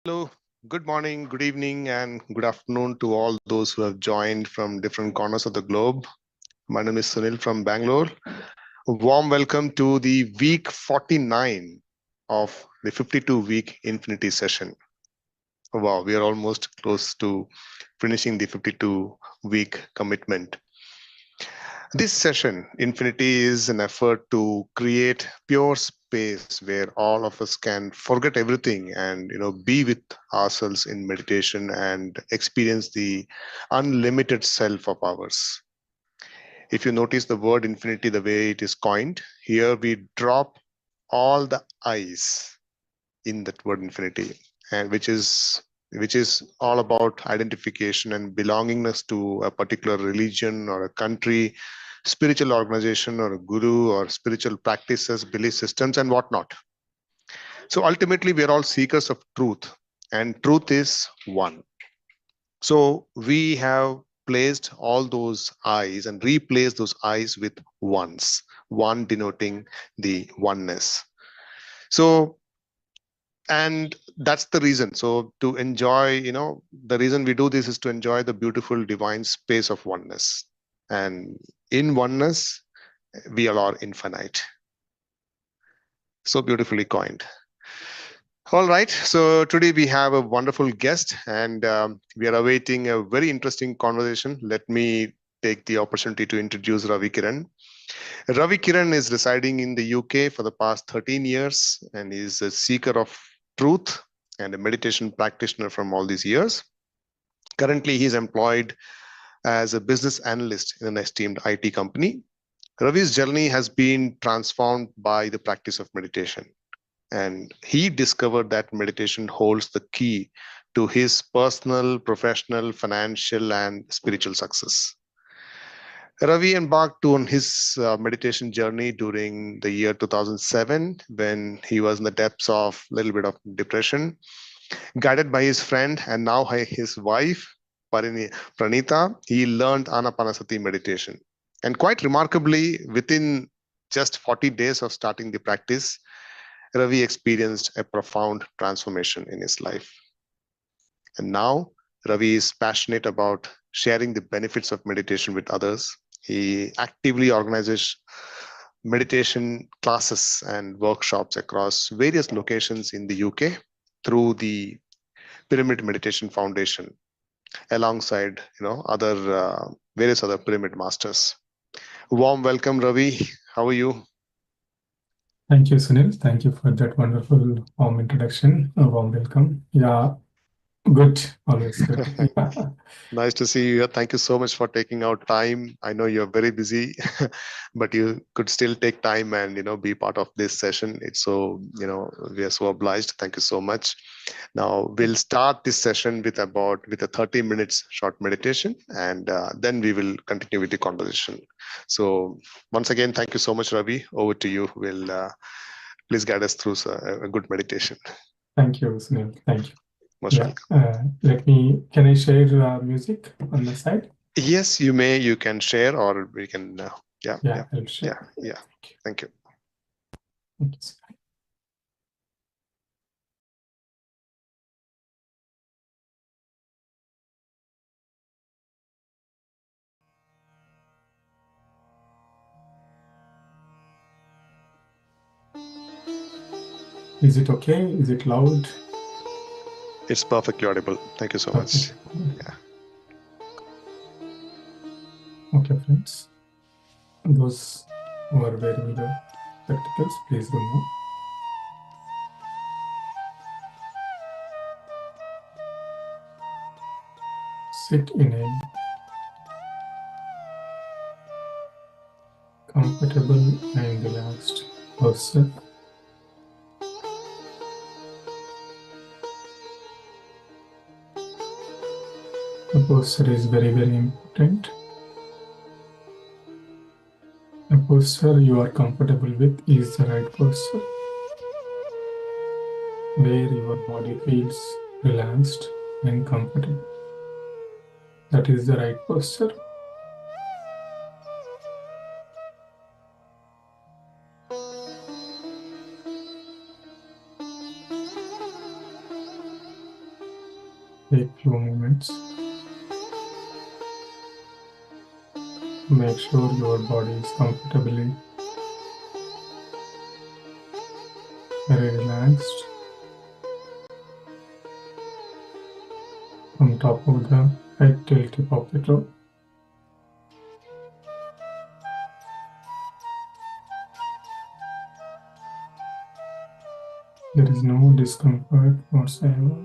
Hello, good morning, good evening, and good afternoon to all those who have joined from different corners of the globe. My name is Sunil from Bangalore. A warm welcome to the week 49 of the 52-week Infinity session. Wow, we are almost close to finishing the 52-week commitment. This session, Infinity, is an effort to create pure space where all of us can forget everything and be with ourselves in meditation and experience the unlimited self of ours. If you notice the word infinity, the way it is coined, here we drop all the I's in that word infinity, and which is all about identification and belongingness to a particular religion or a country, spiritual organization or a guru or spiritual practices, belief systems, and whatnot. So ultimately, we are all seekers of truth, and truth is one. So we have placed all those I's and replaced those I's with ones, one denoting the oneness. So, and that's the reason. So to enjoy, the reason we do this is to enjoy the beautiful divine space of oneness. And in oneness, we all are infinite. So beautifully coined. All right, so today we have a wonderful guest, and we are awaiting a very interesting conversation. Let me take the opportunity to introduce Ravi Kiran. Ravi Kiran is residing in the UK for the past 13 years and is a seeker of truth and a meditation practitioner from all these years. Currently, he is employed as a business analyst in an esteemed IT company. Ravi's journey has been transformed by the practice of meditation. And he discovered that meditation holds the key to his personal, professional, financial, and spiritual success. Ravi embarked on his meditation journey during the year 2007 when he was in the depths of a little bit of depression. Guided by his friend and now his wife, Pranita, he learned Ana-Pana-Sati meditation. And quite remarkably, within just 40 days of starting the practice, Ravi experienced a profound transformation in his life. And now Ravi is passionate about sharing the benefits of meditation with others. He actively organizes meditation classes and workshops across various locations in the UK through the Pyramid Meditation Foundation, alongside other various other pyramid masters. Warm welcome, Ravi. How are you? Thank you, Sunil. Thank you for that wonderful warm introduction. A warm welcome. Yeah, good. Always good. Yeah. Nice to see you here. Thank you so much for taking out time. I know you're very busy, but you could still take time and be part of this session. It's so we are so obliged. Thank you so much. Now we'll start this session with a 30 minutes short meditation, and then we will continue with the conversation. So once again, thank you so much, Ravi. Over to you. Will please guide us through a good meditation. Thank you, Sunil. Thank you. Most Yeah. welcome. Can I share music on the side? Yes, you may. You can share, or we can. Yeah, Yeah, yeah, I'll share. yeah. Thank you. Thank you. Is it okay? Is it loud? It's perfectly audible. Thank you so much. Yeah. Okay, friends. Those who are wearing the spectacles, please remove. Sit in a comfortable and relaxed posture. The posture is very, very important. The posture you are comfortable with is the right posture, where your body feels relaxed and comfortable. That is the right posture. Make sure your body is comfortably very relaxed. On top of the head till tip of the toe. There is no discomfort whatsoever.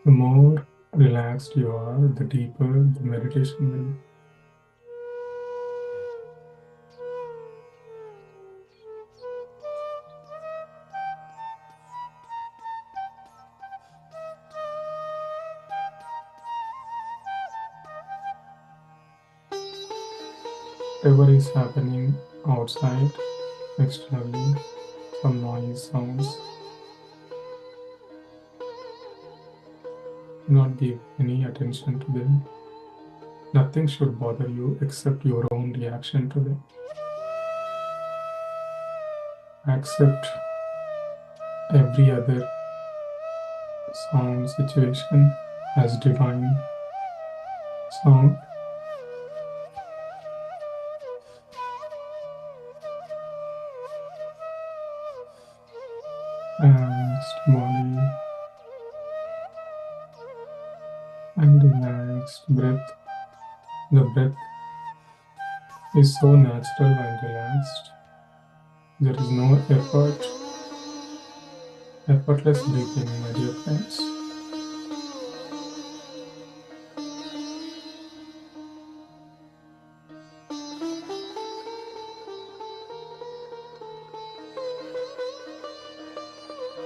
The more relaxed you are, the deeper the meditation will be. Whatever is happening outside, externally, some noise, sounds, do not give any attention to them. Nothing should bother you except your own reaction to them. Accept every other sound, situation as divine sound. Relaxed body and relaxed breath. The breath is so natural and relaxed. There is no effort. Effortless breathing, my dear friends.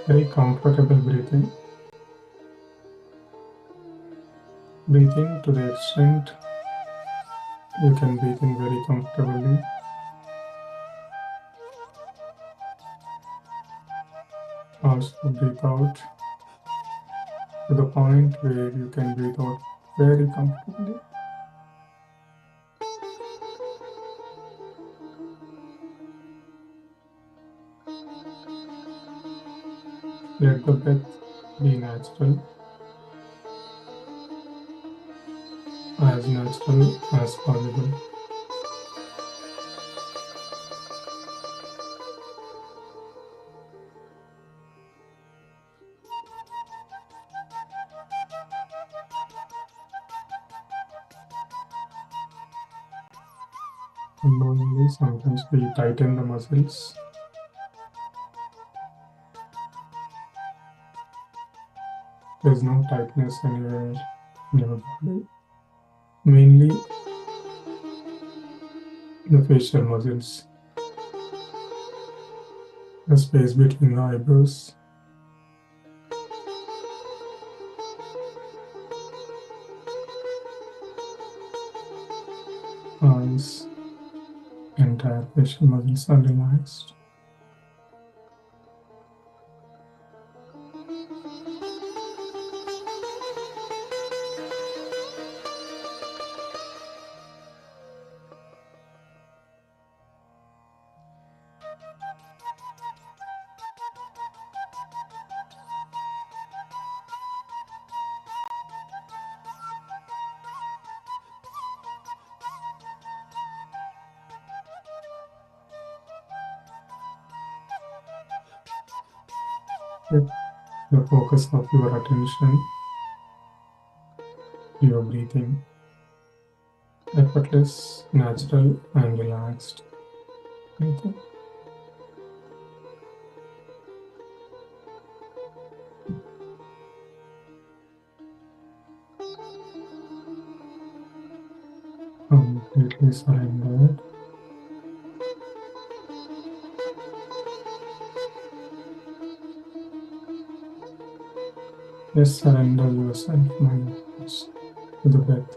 Very comfortable breathing. Breathing to the extent you can breathe in very comfortably. Also breathe out to the point where you can breathe out very comfortably. Let the breath be natural as possible. Unknowingly, sometimes we tighten the muscles. There's no tightness anywhere in your body. Mainly the facial muscles, the space between the eyebrows, eyes, entire facial muscles are relaxed. Keep the focus of your attention, your breathing, effortless, natural, and relaxed breathing. Completely surrendered. Just surrender yourself, my friends, to the breath.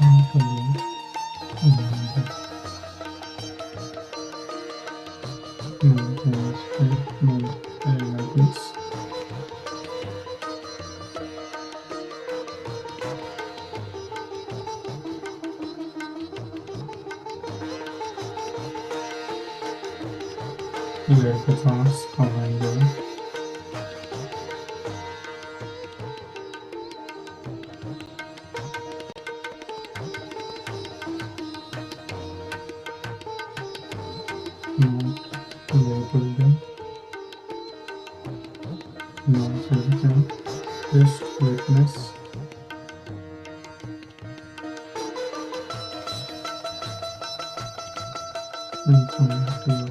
Mentally maintain inner peace. Let the thoughts come and go. Not label them, not judge them, just witness. And come to your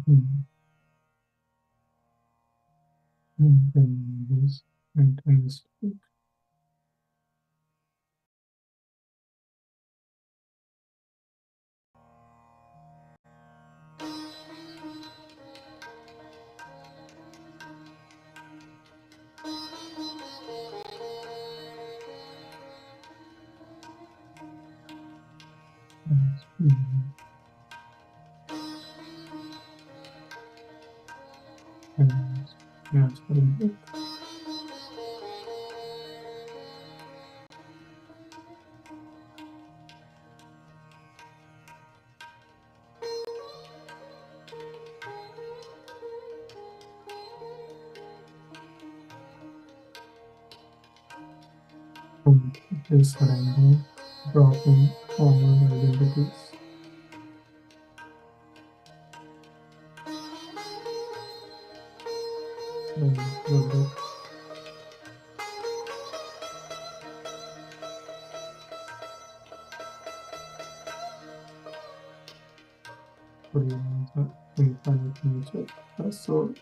Maintain this. Is surrounding, dropping all identities. The infinite nature, the soul.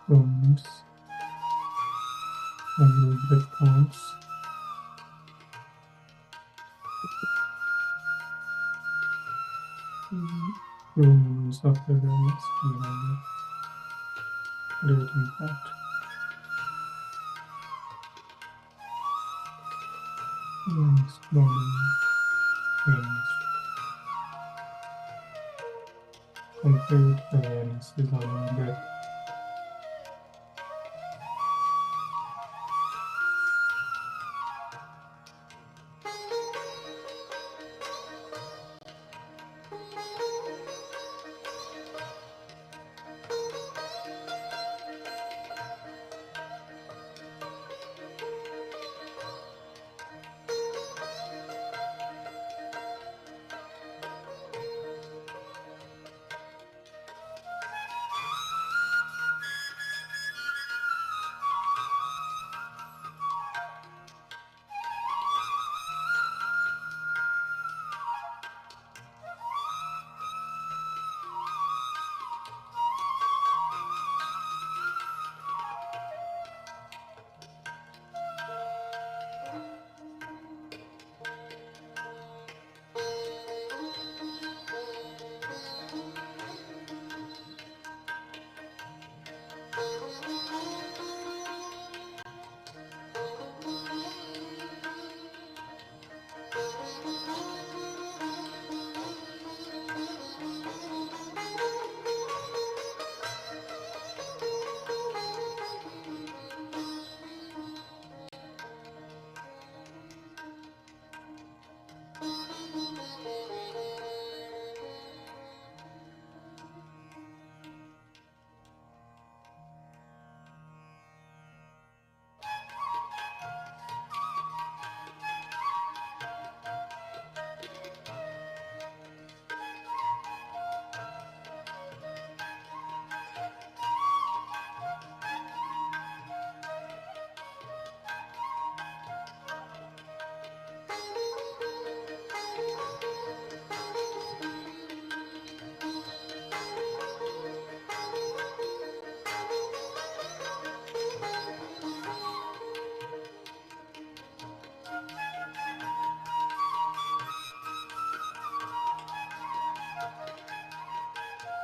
Counts. Every breath counts. Moments of awareness can great impact. Exploring things. Complete awareness is on your breath.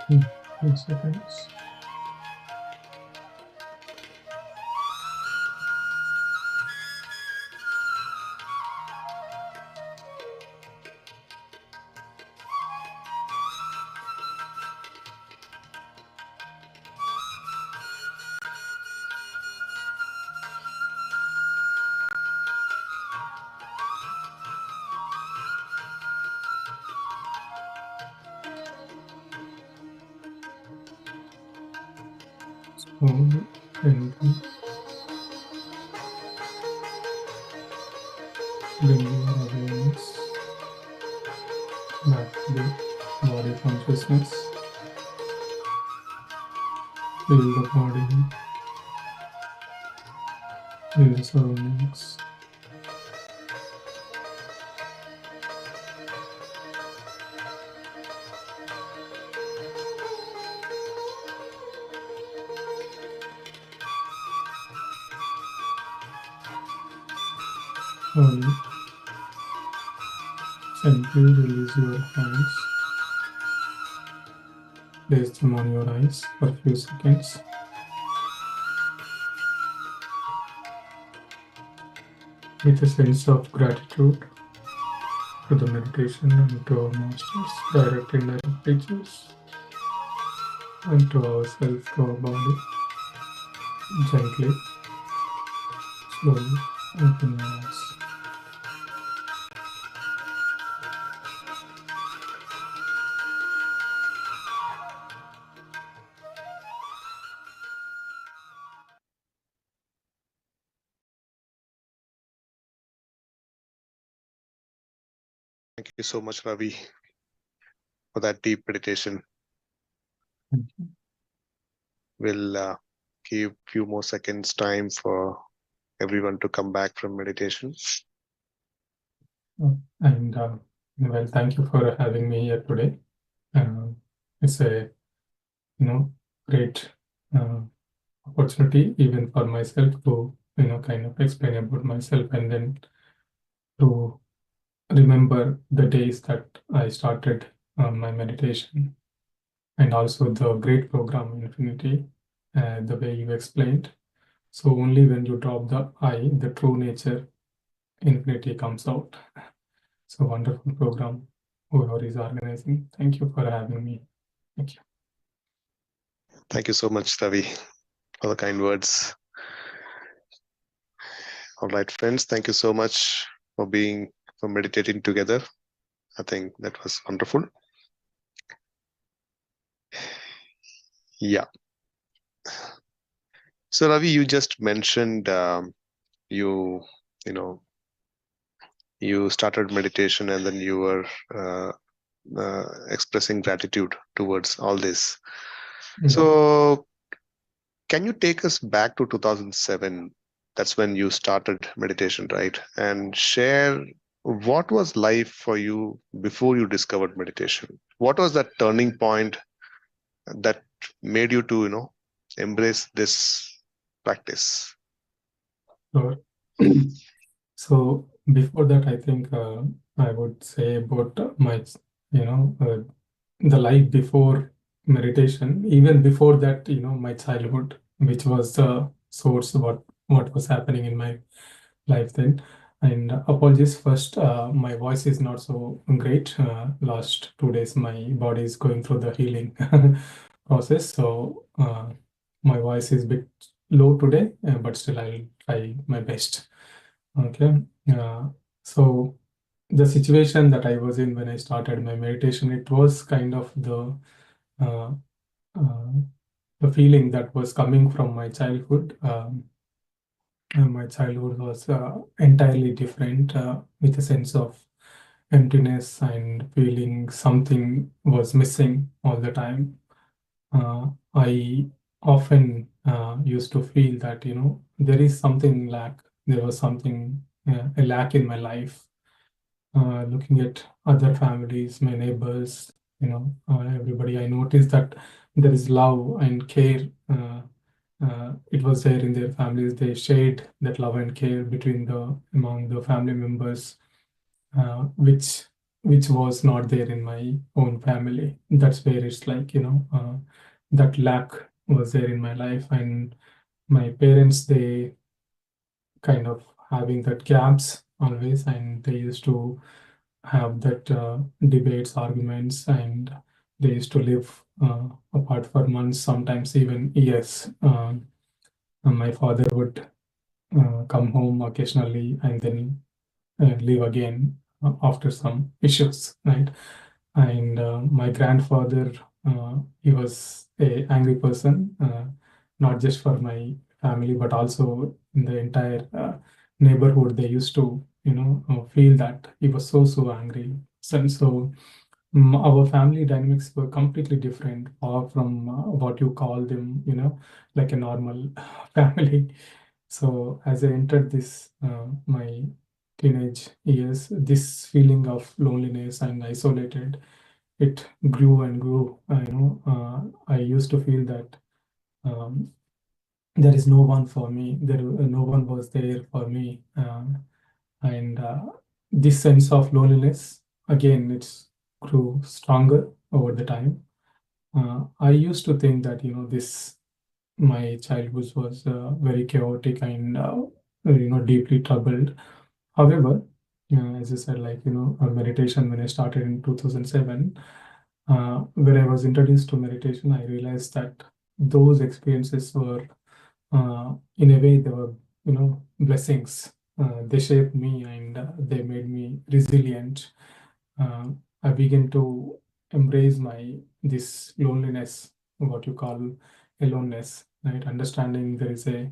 Few seconds. Slowly and bring your awareness back to the body consciousness. Feel the body, feel the surroundings. Slowly, simply release your hands. Place them on your eyes for a few seconds. With a sense of gratitude to the meditation and to our masters, direct and indirect teachers, and to ourselves, to our body. Gently, slowly open your eyes. Thank you so much, Ravi, for that deep meditation. Thank you. We'll give few more seconds time for everyone to come back from meditation. And well, thank you for having me here today. It's a great opportunity even for myself to kind of explain about myself and then to remember the days that I started my meditation and also the great program Infinity, the way you explained. So only when you drop the I, the true nature Infinity comes out. So wonderful program, whoever is organizing. Thank you for having me. Thank you. Thank you so much, Ravi, for the kind words. All right, friends, thank you so much for meditating together. I think that was wonderful. Yeah. So Ravi, you just mentioned you started meditation and then you were expressing gratitude towards all this. So can you take us back to 2007? That's when you started meditation, right? And share what was life for you before you discovered meditation? What was that turning point that made you to, embrace this practice? Sure. So before that, I think I would say about my, the life before meditation. Even before that, my childhood, which was the source of what was happening in my life then. And apologies first, my voice is not so great. Last 2 days, my body is going through the healing process. So my voice is a bit low today, but still I'll try my best. Okay. So the situation that I was in when I started my meditation, it was kind of uh, the feeling that was coming from my childhood. And my childhood was entirely different, with a sense of emptiness and feeling something was missing all the time. I often used to feel that, there is something lack. There was something, a lack in my life. Looking at other families, my neighbors, everybody, I noticed that there is love and care. It was there in their families. They shared that love and care among the family members, which which was not there in my own family. That's where it's like, that lack was there in my life. And my parents, they kind of having that gaps always, and they used to have that debates, arguments, and they used to live apart for months, sometimes even years. And my father would come home occasionally and then leave again after some issues, right? And my grandfather, he was a angry person, not just for my family, but also in the entire neighborhood. They used to, feel that he was so angry. So our family dynamics were completely different, far from what you call them, like a normal family. So as I entered this, my teenage years, this feeling of loneliness and isolated, it grew and grew. I used to feel that there is no one for me. No one was there for me, and this sense of loneliness again, it's grew stronger over the time. I used to think that this my childhood was very chaotic and deeply troubled. However, as I said, like meditation, when I started in 2007, when I was introduced to meditation, I realized that those experiences were, in a way, they were blessings. They shaped me and they made me resilient. I began to embrace my this loneliness, what you call aloneness, right? Understanding there is a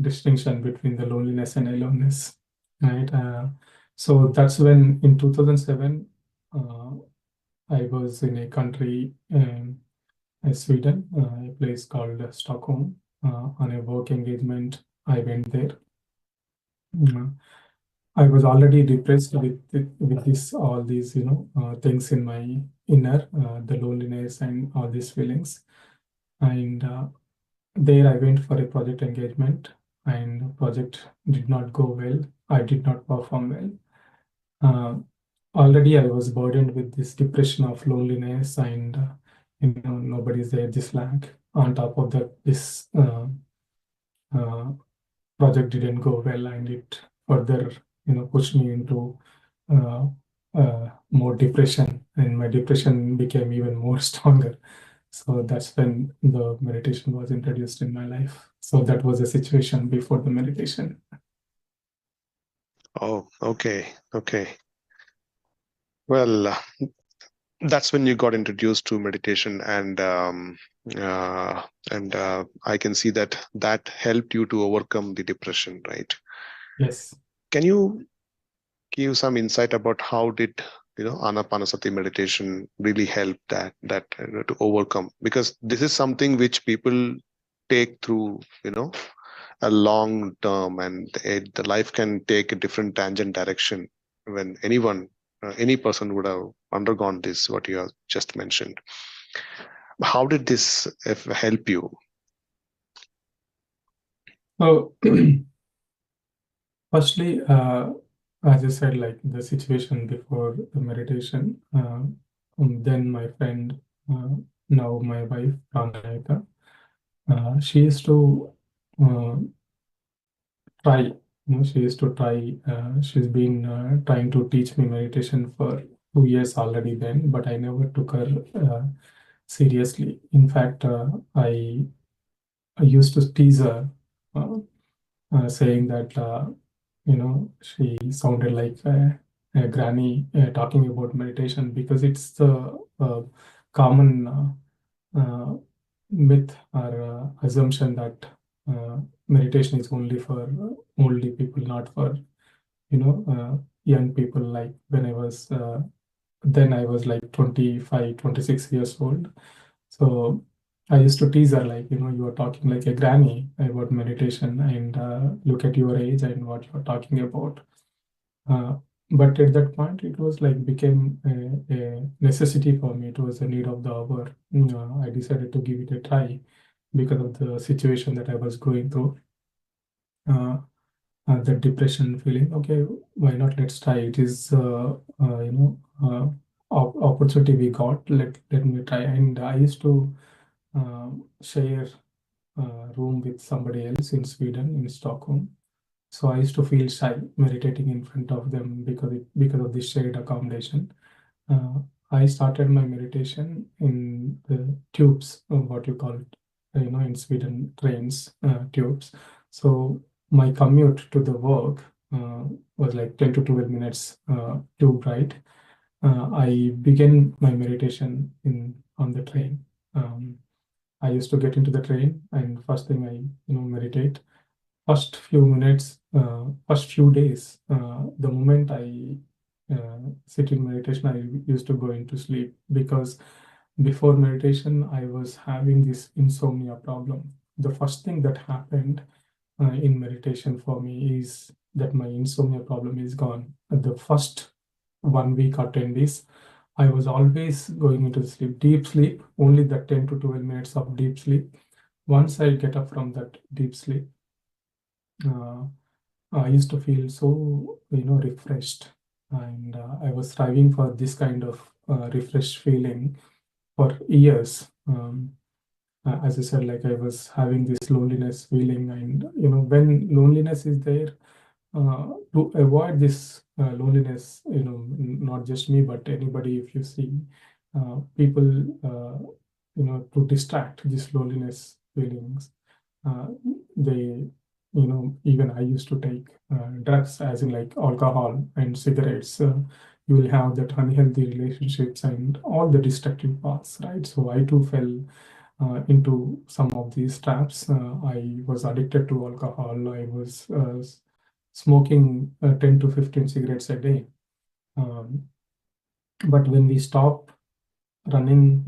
distinction between the loneliness and aloneness, right? So that's when in 2007, uh, I was in a country, Sweden, a place called Stockholm, on a work engagement. I went there. Uh, I was already depressed with this all these things in my inner, the loneliness and all these feelings. And there I went for a project engagement, and the project did not go well. I did not perform well. Already I was burdened with this depression of loneliness, and nobody's there, this lack. On top of that, this uh, project didn't go well, and it further pushed me into uh, more depression, and my depression became even more stronger. So that's when the meditation was introduced in my life. So that was a situation before the meditation. Oh, okay. Well, that's when you got introduced to meditation, and I can see that that helped you to overcome the depression, right? Yes. Can you give some insight about how did Ana-Pana-Sati meditation really help that to overcome? Because this is something which people take through a long term, and the life can take a different tangent direction when any person would have undergone this, what you have just mentioned. How did this help you? So firstly, as I said, like the situation before the meditation, then my friend, now my wife, Pranayaka, she used to uh, try. She used to try. She's been trying to teach me meditation for 2 years already then, but I never took her seriously. In fact, I used to tease her, uh, saying that she sounded like a granny talking about meditation, because it's the common myth or assumption that meditation is only for older people, not for young people. Like when I was then I was like 25, 26 years old. So I used to tease her, like, you are talking like a granny about meditation, and look at your age and what you're talking about. Uh, but at that point, it was like became a necessity for me. It was a need of the hour. I decided to give it a try because of the situation that I was going through. Uh, the depression feeling. Okay, why not? Let's try. It is opportunity we got. Let me try. And I used to share room with somebody else in Sweden, in Stockholm. So I used to feel shy meditating in front of them because of this shared accommodation. I started my meditation in the tubes, what you call it, in Sweden, trains, tubes. So my commute to the work was like 10 to 12 minutes tube ride. I began my meditation on the train. I used to get into the train, and first thing I meditate. First few minutes, first few days, the moment I sit in meditation, I used to go into sleep, because before meditation, I was having this insomnia problem. The first thing that happened in meditation for me is that my insomnia problem is gone. The first 1 week or 10 days, I was always going into sleep, deep sleep, only the 10 to 12 minutes of deep sleep. Once I get up from that deep sleep, I used to feel so, refreshed. And I was striving for this kind of refreshed feeling for years. As I said, like I was having this loneliness feeling, and when loneliness is there, to avoid this loneliness, not just me, but anybody, if you see people, to distract this loneliness feelings, they, even I used to take drugs, as in like alcohol and cigarettes. You will have that unhealthy relationships and all the destructive paths, right? So I too fell into some of these traps. I was addicted to alcohol. I was smoking 10 to 15 cigarettes a day. But when we stop running,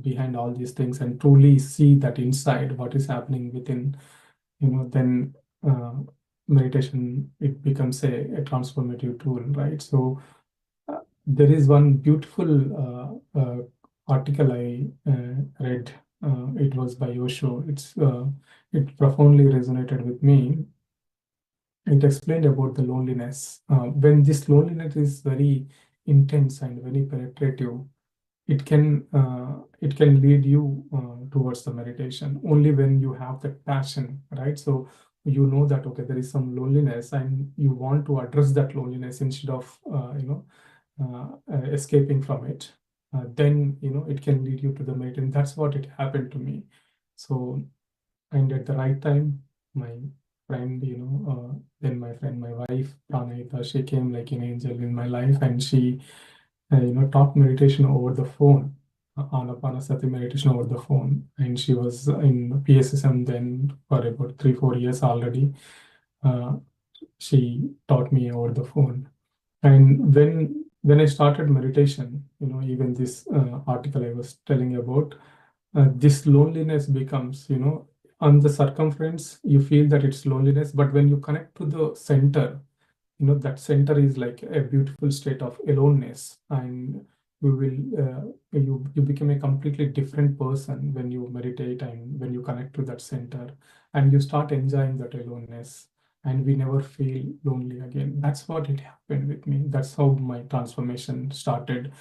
behind all these things and truly see that inside what is happening within, then meditation, it becomes a transformative tool, right? So there is one beautiful article I read. It was by Osho. It profoundly resonated with me. It explained about the loneliness. When this loneliness is very intense and very penetrative, it can lead you towards the meditation only when you have that passion, right? So you know that, okay, there is some loneliness and you want to address that loneliness instead of escaping from it. Then it can lead you to the meditation. That's what it happened to me. So, and at the right time, my friend, then my friend, my wife, Pranayita, she came like an angel in my life, and she taught meditation over the phone, Ana-Pana-Sati meditation over the phone. And she was in PSSM then for about 3-4 years already. She taught me over the phone. And when I started meditation, even this article I was telling about, this loneliness becomes, on the circumference, you feel that it's loneliness, but when you connect to the center, that center is like a beautiful state of aloneness, and you become a completely different person when you meditate and when you connect to that center, and you start enjoying that aloneness, and we never feel lonely again. That's what it happened with me. That's how my transformation started.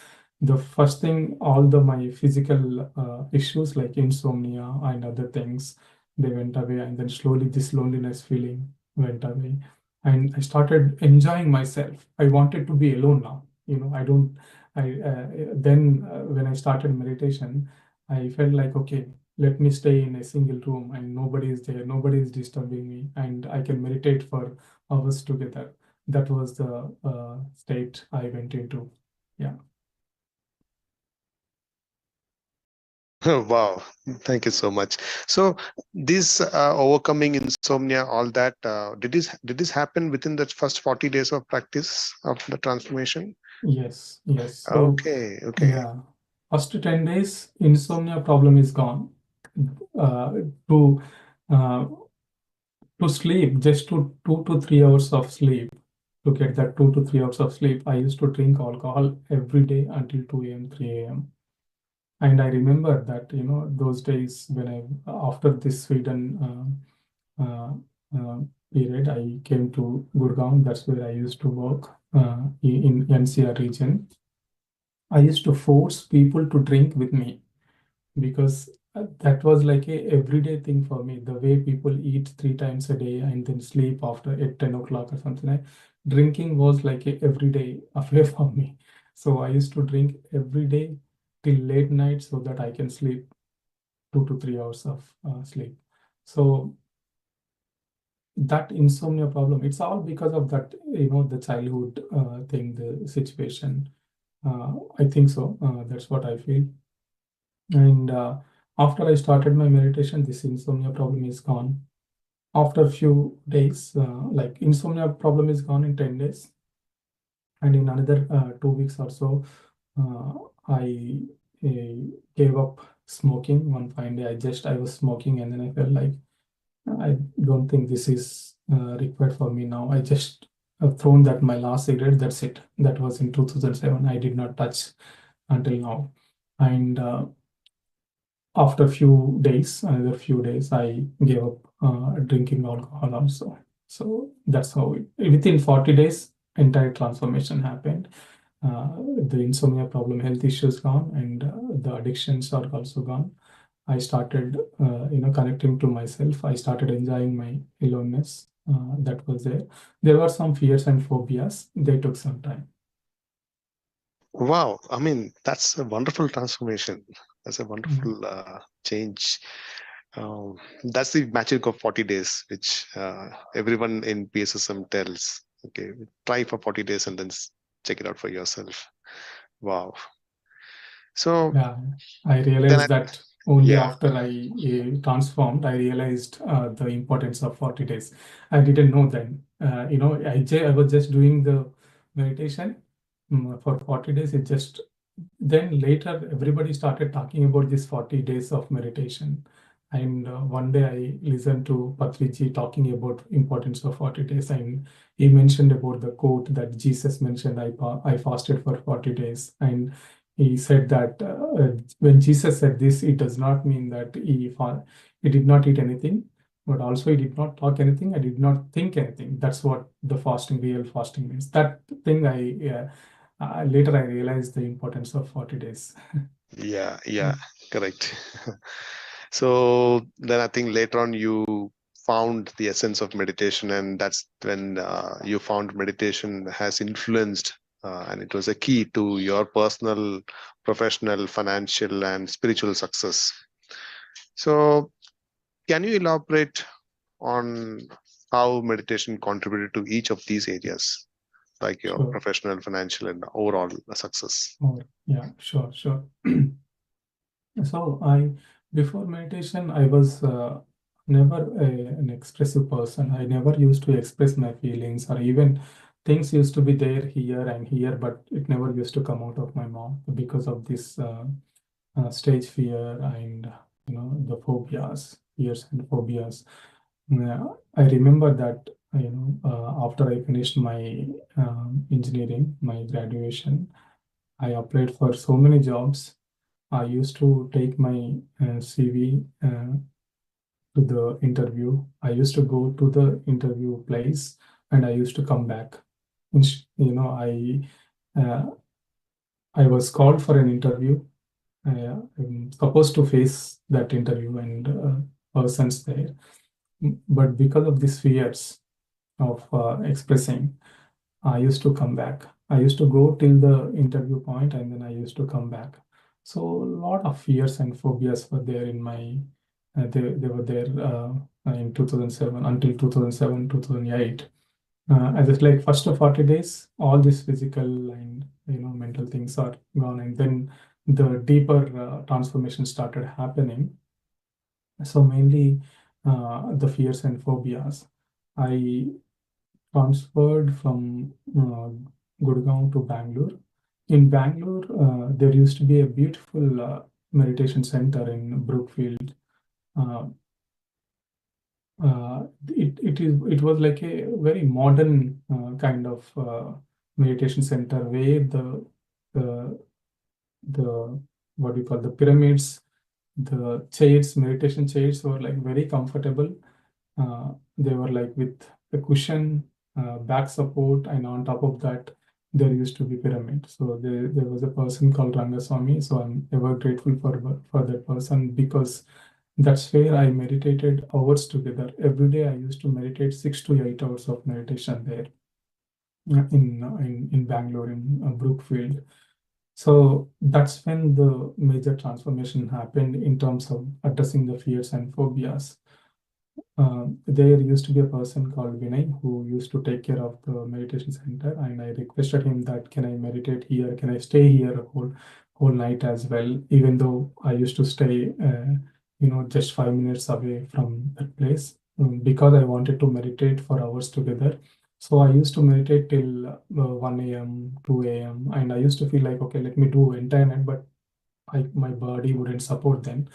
The first thing, all the my physical issues like insomnia and other things, they went away, and then slowly this loneliness feeling went away, and I started enjoying myself. I wanted to be alone now. I don't. I then when I started meditation, I felt like, okay, let me stay in a single room and nobody is there, nobody is disturbing me, and I can meditate for hours together. That was the state I went into. Yeah. Wow, thank you so much. So this overcoming insomnia, all that, did this happen within the first 40 days of practice of the transformation? Yes. So Okay, okay. yeah, first 10 days, insomnia problem is gone. Uh, to uh, to sleep, just to 2 to 3 hours of sleep, to get that 2 to 3 hours of sleep, I used to drink alcohol every day until 2 a.m., 3 a.m. And I remember that, those days when after this Sweden uh, uh, period, I came to Gurgaon. That's where I used to work in NCR region. I used to force people to drink with me because that was like a everyday thing for me. The way people eat 3 times a day and then sleep after at 10 o'clock or something. Drinking was like a everyday affair for me. So I used to drink every day till late night so that I can sleep 2 to 3 hours of sleep. So that insomnia problem, it's all because of that, the childhood thing, the situation. I think so. That's what I feel. And after I started my meditation, this insomnia problem is gone. After a few days, like insomnia problem is gone in 10 days. And in another 2 weeks or so, I gave up smoking. One fine day, I was smoking, and then I felt like I don't think this is required for me now. I just have thrown that my last cigarette. That's it. That was in 2007. I did not touch until now. And after another few days, I gave up drinking alcohol also. So that's how within 40 days, entire transformation happened. The insomnia problem, health issues gone, and the addictions are also gone. I started, connecting to myself. I started enjoying my aloneness. That was there. There were some fears and phobias. They took some time. Wow, I mean, that's a wonderful transformation. That's a wonderful change. That's the magic of 40 days, which everyone in PSSM tells. Okay, try for 40 days and then check it out for yourself. Wow. So Yeah, I then, realized that only yeah, after I transformed, I realized the importance of 40 days. I didn't know then. I was just doing the meditation for 40 days. Then later everybody started talking about this 40 days of meditation. And one day I listened to Patriji talking about importance of 40 days. And he mentioned about the quote that Jesus mentioned, I fasted for 40 days. And he said that when Jesus said this, it does not mean that he did not eat anything, but also he did not talk anything. I did not think anything. That's what the real fasting means. That thing later I realized the importance of 40 days. yeah, correct. So then I think later on you found the essence of meditation, and that's when you found meditation has influenced and it was a key to your personal, professional, financial, and spiritual success. So can you elaborate on how meditation contributed to each of these areas, like your Sure. professional, financial, and overall success? Yeah, sure. So before meditation, I was never an expressive person. I never used to express my feelings, or even things used to be there here and here, but it never used to come out of my mouth because of this stage fear and the fears and phobias. I remember that after I finished my engineering, my graduation, I applied for so many jobs. I used to take my CV to the interview. I used to go to the interview place and I used to come back. You know, uh, I was called for an interview. I'm supposed to face that interview and persons there. But because of these fears of expressing, I used to come back. I used to go till the interview point and then I used to come back. So a lot of fears and phobias were there in my, they were there in 2007 until 2007, 2008. I just like first of 40 days, all these physical and mental things are gone, and then the deeper transformation started happening. So mainly the fears and phobias. I transferred from Gurgaon to Bangalore. In Bangalore, there used to be a beautiful meditation center in Brookfield. Uh, it was like a very modern kind of meditation center where the the what do you call, the pyramids, the chairs, meditation chairs were like very comfortable. They were like with a cushion, back support, and on top of that, there used to be pyramid. So there was a person called Rangaswamy. So I'm ever grateful for that person, because that's where I meditated hours together. Every day I used to meditate 6 to 8 hours of meditation there in Bangalore, in Brookfield. So that's when the major transformation happened in terms of addressing the fears and phobias. There used to be a person called Vinay who used to take care of the meditation center, and I requested him that, can I meditate here? Can I stay here a whole night as well? Even though I used to stay, just 5 minutes away from that place, because I wanted to meditate for hours together. So I used to meditate till 1 a.m., 2 a.m., and I used to feel like, okay, let me do entire night, but my body wouldn't support then.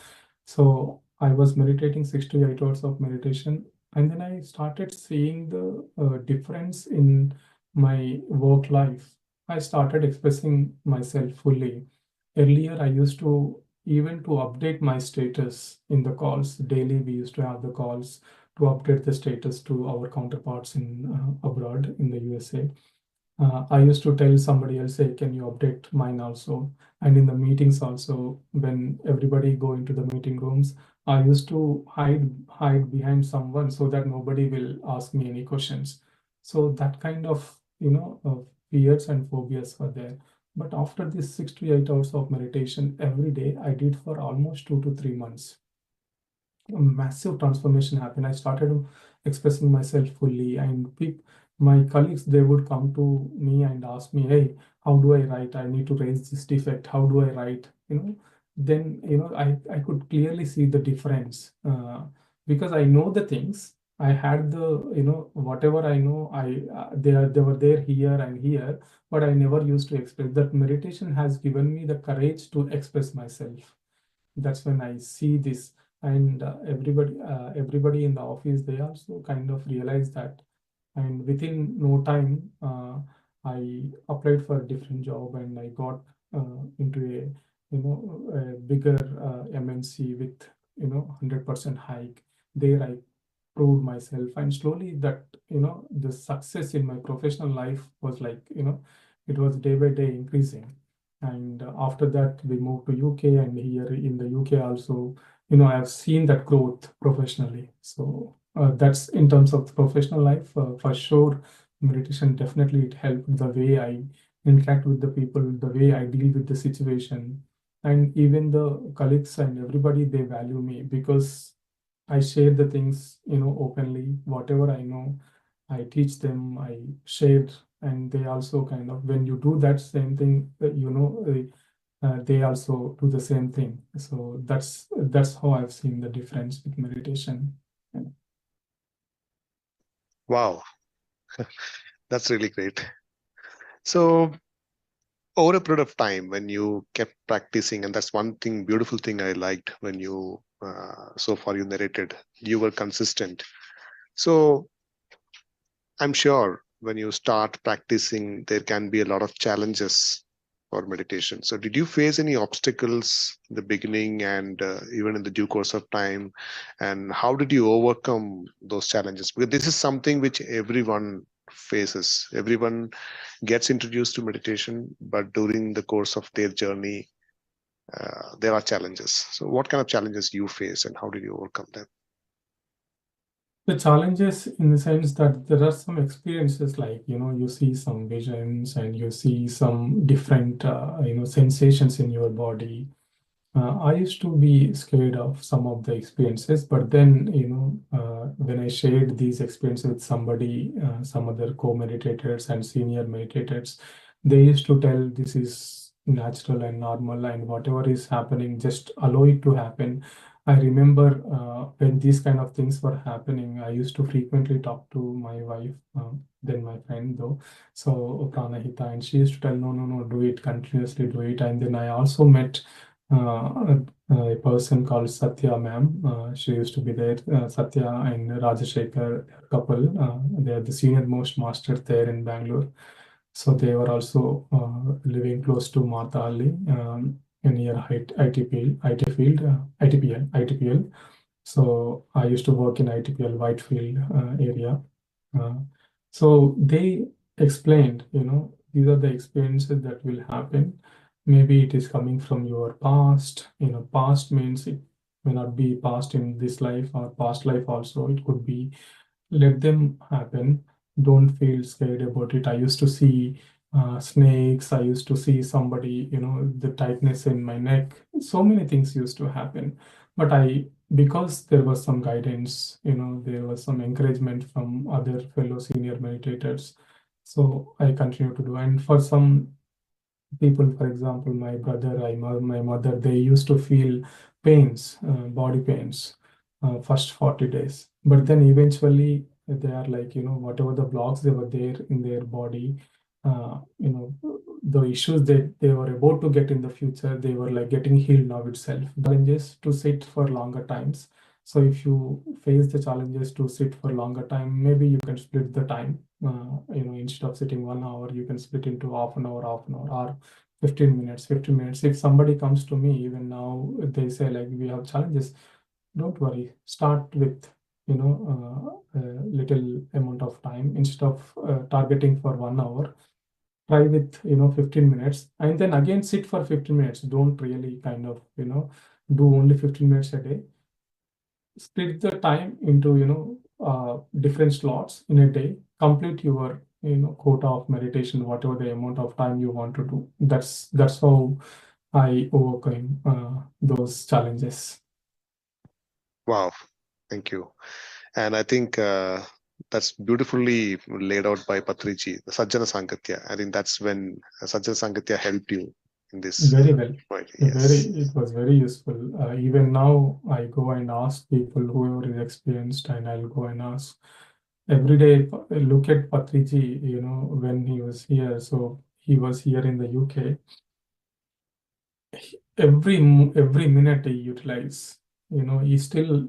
So I was meditating 6 to 8 hours of meditation, and then I started seeing the difference in my work life. I started expressing myself fully. Earlier, I used to even to update my status in the calls daily. We used to have the calls to update the status to our counterparts in abroad in the USA. I used to tell somebody else, hey, can you update mine also? And in the meetings also, when everybody go into the meeting rooms, I used to hide behind someone so that nobody will ask me any questions. So that kind of, fears and phobias were there. But after this 6 to 8 hours of meditation every day, I did for almost 2 to 3 months. A massive transformation happened. I started expressing myself fully, and my colleagues, they would come to me and ask me, hey, how do I write? I need to raise this defect. How do I write? Then I could clearly see the difference, because I know the things. I had the whatever I know, they were there here and here, but I never used to express. That meditation has given me the courage to express myself. That's when I see this. And everybody in the office, they also kind of realized that. And within no time, I applied for a different job, and I got into a bigger MNC with 100% hike. There I proved myself, and slowly that the success in my professional life was like it was day by day increasing. And after that, we moved to UK, and here in the UK also, I have seen that growth professionally. So that's in terms of the professional life. For sure, meditation definitely it helped the way I interact with the people, the way I deal with the situation, and even the colleagues and everybody, they value me because I share the things openly. Whatever I know, I teach them. I share, and they also kind of, when you do that same thing, they also do the same thing. So that's how I've seen the difference with meditation. Wow, that's really great. So over a period of time, when you kept practicing, and that's one thing, beautiful thing I liked when you so far you narrated, you were consistent. So I'm sure when you start practicing, there can be a lot of challenges for meditation. So did you face any obstacles in the beginning and even in the due course of time? And how did you overcome those challenges? Because this is something which everyone faces. Everyone gets introduced to meditation, but during the course of their journey, there are challenges. So what kind of challenges you face and how did you overcome them? The challenges in the sense that there are some experiences like, you see some visions and you see some different, sensations in your body. I used to be scared of some of the experiences, but then, when I shared these experiences with somebody, some other co-meditators and senior meditators, they used to tell this is natural and normal, and whatever is happening, just allow it to happen. I remember when these kind of things were happening, I used to frequently talk to my wife, then my friend though, so Pranahita, and she used to tell, no, no, no, do it, continuously do it. And then I also met a person called Satya ma'am. She used to be there. Satya and Rajashekar couple. They are the senior most master there in Bangalore. So they were also living close to Martha near IT field, ITPL. So I used to work in ITPL Whitefield area. So they explained, these are the experiences that will happen. Maybe it is coming from your past. Past means it may not be past in this life or past life also. It could be, let them happen. Don't feel scared about it. I used to see snakes. I used to see somebody, the tightness in my neck. So many things used to happen. But because there was some guidance, there was some encouragement from other fellow senior meditators. So I continue to do. And for some people, for example, my brother, my mother, they used to feel pains, body pains, first 40 days. But then eventually they are like, whatever the blocks they were there in their body, the issues that they were about to get in the future, they were like getting healed now itself. Challenges to sit for longer times. So if you face the challenges to sit for longer time, maybe you can split the time. Instead of sitting 1 hour, you can split into half an hour, or 15 minutes, 15 minutes. If somebody comes to me, even now, they say like, we have challenges, don't worry. Start with, a little amount of time instead of targeting for 1 hour. Try with, 15 minutes, and then again sit for 15 minutes. Don't really kind of, do only 15 minutes a day. Split the time into, different slots in a day. Complete your, quota of meditation, whatever the amount of time you want to do. That's how I overcame those challenges. Wow, thank you. And I think that's beautifully laid out by Patriji, the Sajjana Sangatya. I think that's when Sajjana Sangatya helped you in this. Very well. Right, yes. It was very useful. Even now, I go and ask people, whoever is experienced, and I'll go and ask every day. Look at Patriji, when he was here. So he was here in the UK. Every minute he utilized. He still,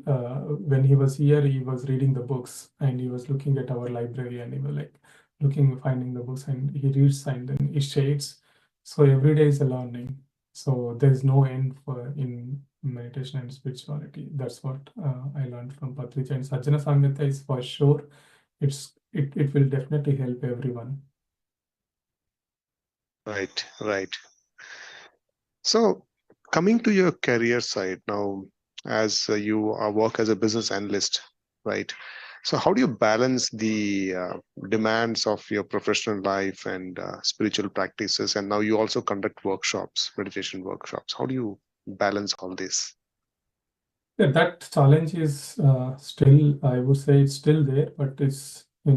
when he was here, he was reading the books and he was looking at our library, and he was like finding the books, and he reads and then he shades. So every day is a learning. So there is no end in meditation and spirituality. That's what I learned from Patriji. And Sajjana Sangatya is for sure. It will definitely help everyone. Right, right. So coming to your career side now, as you work as a business analyst, right? So how do you balance the demands of your professional life and spiritual practices? And now you also conduct workshops, meditation workshops. How do you balance all this? Yeah, that challenge is still, I would say it's still there, but it's, as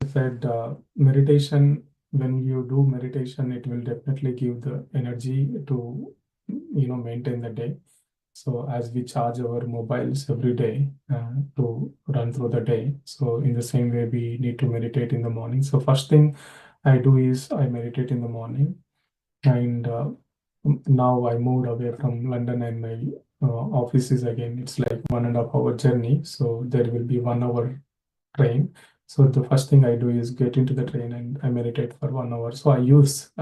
I said, meditation, when you do meditation, it will definitely give the energy to, maintain the day. So as we charge our mobiles every day to run through the day, so in the same way, we need to meditate in the morning. So first thing I do is I meditate in the morning. And now I moved away from London, and my office is again, it's like 1.5 hour journey. So there will be 1 hour train. So the first thing I do is get into the train and I meditate for 1 hour. So I use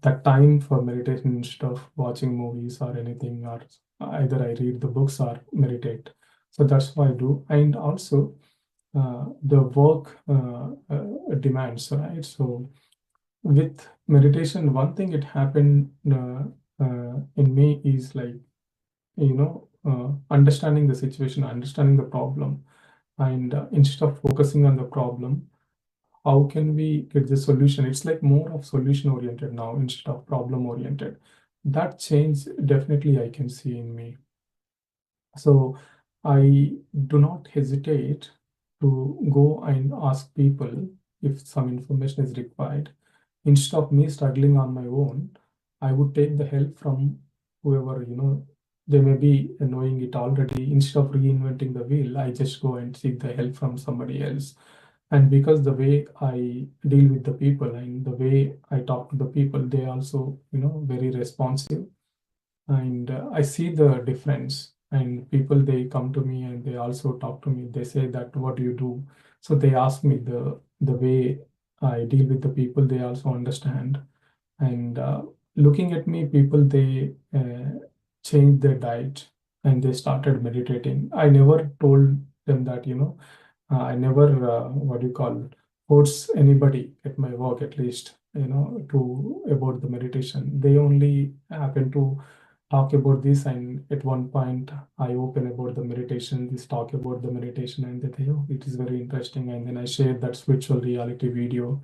that time for meditation instead of watching movies or anything, or either I read the books or meditate. So that's what I do. And also the work demands, right? So with meditation, one thing it happened in me is like, understanding the situation, understanding the problem, and instead of focusing on the problem, how can we get the solution? It's like more of solution oriented now instead of problem oriented. That change definitely I can see in me. So I do not hesitate to go and ask people if some information is required. Instead of me struggling on my own, I would take the help from whoever, they may be knowing it already. Instead of reinventing the wheel, I just go and seek the help from somebody else. And because the way I deal with the people and the way I talk to the people, they also, very responsive. And I see the difference. And people, they come to me and they also talk to me. They say that, what do you do? So they ask me the way I deal with the people, they also understand. And looking at me, people, they changed their diet and they started meditating. I never told them that, I never, what do you call, force anybody at my work, at least, to about the meditation. They only happen to talk about this, and at one point I open about the meditation, this talk about the meditation, and they say, oh, it is very interesting. And then I share that spiritual reality video,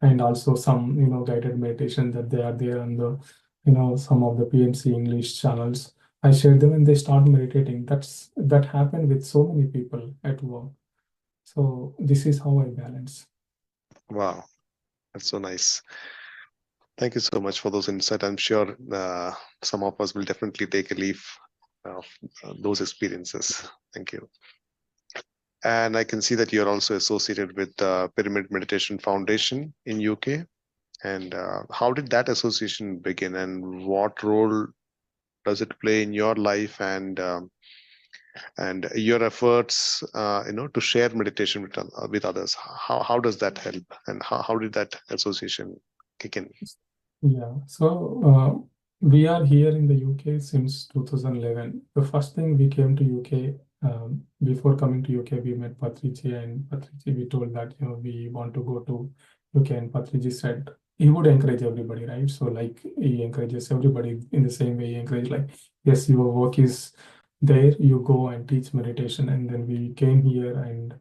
and also some, guided meditation that they are there on the, some of the PMC English channels. I share them and they start meditating. That happened with so many people at work. So this is how I balance. Wow, that's so nice. Thank you so much for those insights. I'm sure some of us will definitely take a leaf of those experiences. Thank you. And I can see that you're also associated with Pyramid Meditation Foundation in UK. And how did that association begin, and what role does it play in your life and your efforts, to share meditation with others? How does that help, and how did that association kick in? Yeah, so we are here in the UK since 2011. The first thing we came to UK, before coming to UK, we met Patriji, and Patriji, we told that, we want to go to UK, and Patriji said he would encourage everybody, right? So like he encourages everybody in the same way. He encouraged, like, yes, your work is there, you go and teach meditation. And then we came here, and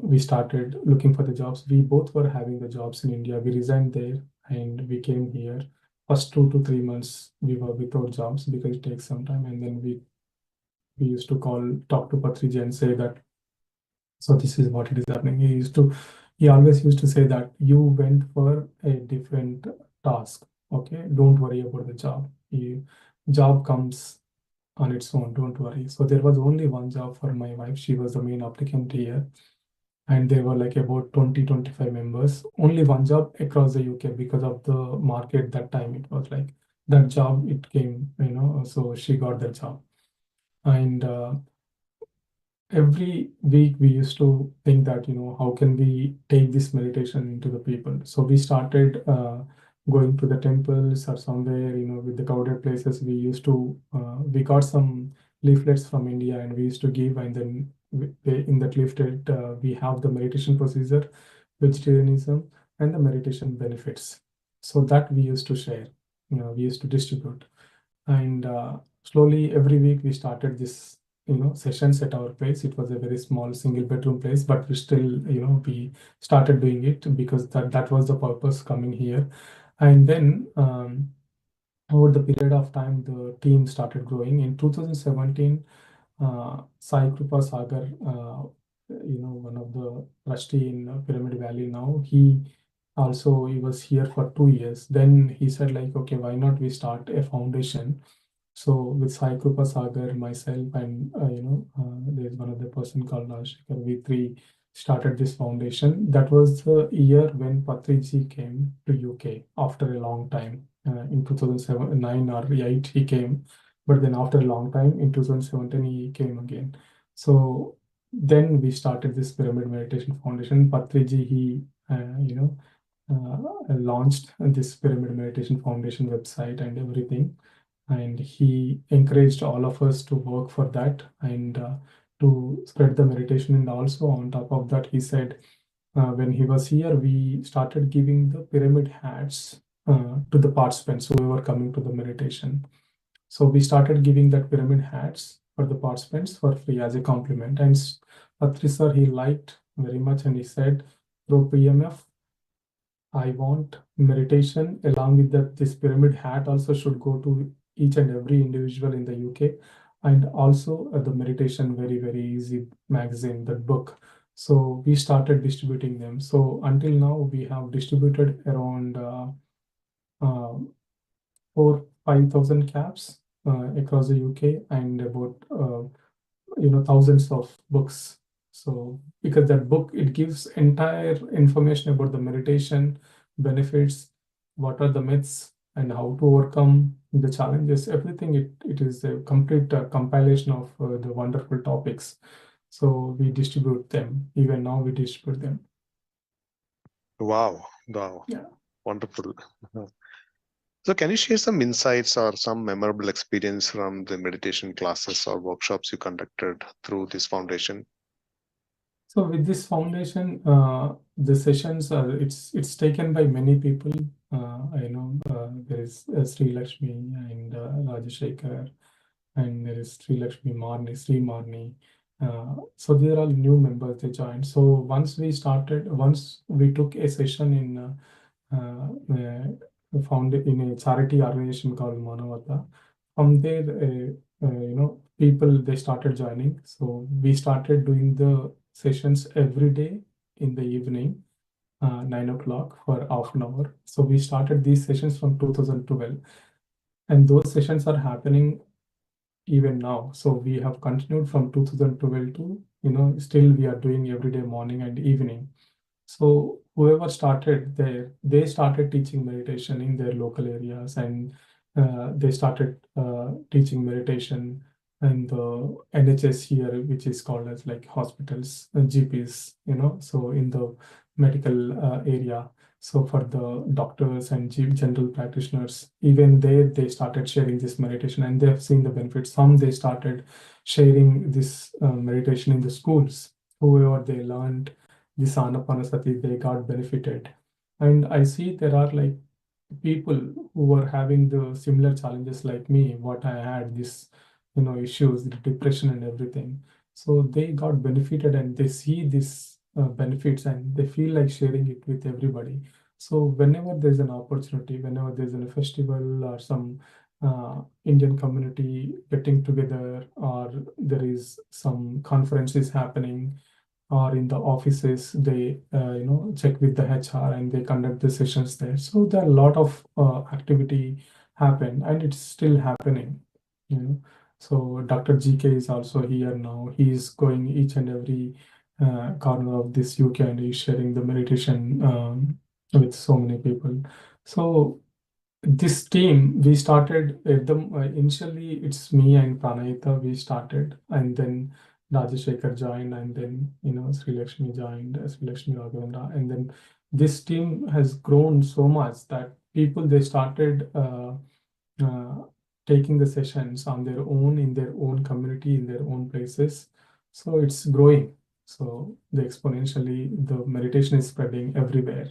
we started looking for the jobs. We both were having the jobs in India. We resigned there and we came here. First 2 to 3 months we were without jobs because it takes some time. And then we used to talk to Patriji and say that, so this is what it is happening. He always used to say that you went for a different task. Okay, don't worry about the job. Job comes on its own, don't worry. So there was only one job for my wife. She was the main applicant here. And there were like about 20-25 members. Only one job across the UK because of the market that time. It was like that job, it came, so she got that job. And every week we used to think that, how can we take this meditation into the people? So we started going to the temples or somewhere, with the crowded places. We got some leaflets from India and we used to give, and then in that leaflet, we have the meditation procedure, vegetarianism, and the meditation benefits. So that we used to share, we used to distribute. And slowly every week we started this, sessions at our place. It was a very small single bedroom place, but we still, we started doing it because that was the purpose coming here. And then over the period of time, the team started growing. In 2017, Sai Krupa Sagar, one of the trustee in Pyramid Valley now, he was here for 2 years. Then he said, like, okay, why not we start a foundation? So with Sai Krupa Sagar, myself, and there's one other person called Shikhar, we three started this foundation. That was the year when Patriji came to UK after a long time. In 2007, 9 or 8 he came, but then after a long time in 2017 he came again. So then we started this Pyramid Meditation Foundation. Patriji, he launched this Pyramid Meditation Foundation website and everything. And he encouraged all of us to work for that and to spread the meditation. And also on top of that, he said, when he was here, we started giving the pyramid hats to the participants who were coming to the meditation. So we started giving that pyramid hats for the participants for free as a compliment. And Patri sir, he liked very much, and he said, through PMF, I want meditation along with that. This pyramid hat also should go to each and every individual in the UK, and also the meditation very, very easy magazine, that book. So we started distributing them. So until now we have distributed around 4,000-5,000 caps across the UK, and about thousands of books. So because that book, it gives entire information about the meditation benefits, what are the myths, and how to overcome the challenges, everything. It is a complete compilation of the wonderful topics. So we distribute them. Even now we distribute them. Wow. Yeah. Wonderful. So can you share some insights or some memorable experience from the meditation classes or workshops you conducted through this foundation? So with this foundation, the sessions are it's taken by many people. I know there is Sri Lakshmi and Rajashekar, and there is Sri Lakshmi Marni, Sri Marni. So they are all new members they joined. So once we took a session in founded in a charity organization called Manavata. From there, people they started joining. So we started doing the sessions every day in the evening, 9 o'clock for half an hour. So we started these sessions from 2012, and those sessions are happening even now. So we have continued from 2012 to still we are doing every day morning and evening. So whoever started there, they started teaching meditation in their local areas, and they started teaching meditation in the NHS here, which is called as like hospitals, GPs, so in the medical area. So for the doctors and general practitioners, even they started sharing this meditation, and they have seen the benefits. Some they started sharing this meditation in the schools. Whoever they learned this Ana-Pana-Sati, they got benefited. And I see there are like people who were having the similar challenges like me, what I had, this, issues, the depression and everything. So they got benefited, and they see this benefits, and they feel like sharing it with everybody. So whenever there's an opportunity, whenever there's a festival or some Indian community getting together, or there is some conferences happening, or in the offices, they check with the HR and they conduct the sessions there. So there are a lot of activity happen, and it's still happening. So Dr. GK is also here now. He is going each and every corner of this UK, and he's sharing the meditation with so many people. So this team we started at the initially it's me and Pranayita we started, and then Rajashekar joined, and then Sri Lakshmi joined, Sri Lakshmi Raghavendra, and then this team has grown so much that people they started uh, taking the sessions on their own, in their own community, in their own places. So it's growing. So the exponentially the meditation is spreading everywhere.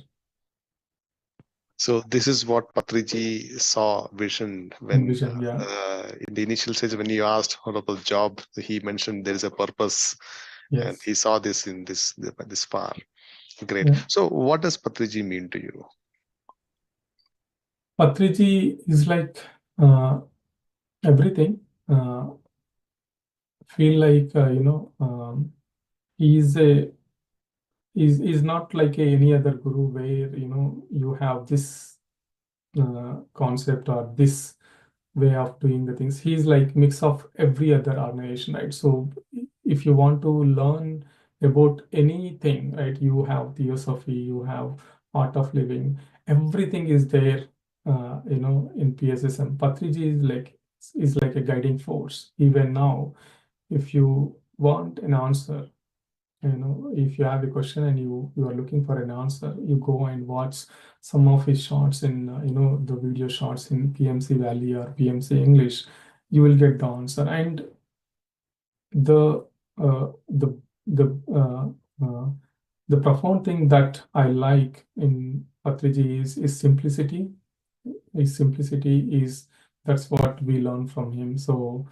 So this is what Patriji saw vision when Vision, yeah. in the initial stage when you asked what about the job, he mentioned there is a purpose, and Yes. he saw this in this far. Great. Yeah. So what does Patriji mean to you? Patriji is like everything. Feel like he is not like any other guru where you have this concept or this way of doing the things. He's like mix of every other organization, right? So if you want to learn about anything, right, you have theosophy, you have art of living, everything is there in PSSM. Patriji is like a guiding force. Even now, if you want an answer, if you have a question and you are looking for an answer, you go and watch some of his shorts in the video shorts in PMC Valley or PMC English, you will get the answer. And the uh, the the uh, uh, the profound thing that I like in Patriji is simplicity. His simplicity is that's what we learn from him. So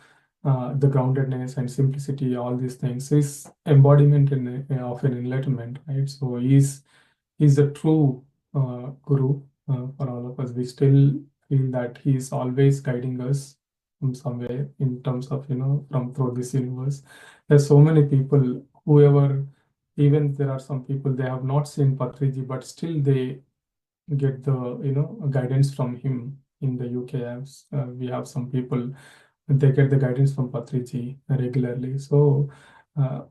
the groundedness and simplicity, all these things is embodiment of an enlightenment, right? So he's a true guru for all of us. We still feel that he's always guiding us from somewhere in terms of from through this universe. There's so many people, whoever, even there are some people they have not seen Patriji, but still they get the guidance from him. In the UK, we have some people, they get the guidance from Patriji regularly. So uh,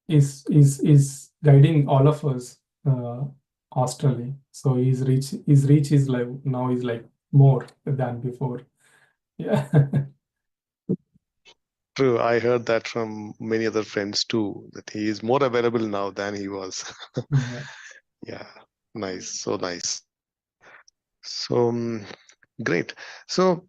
is guiding all of us australly. So his reach is like now is like more than before. Yeah. True, I heard that from many other friends too, that he is more available now than he was. Yeah. Yeah, nice, so nice. So great. So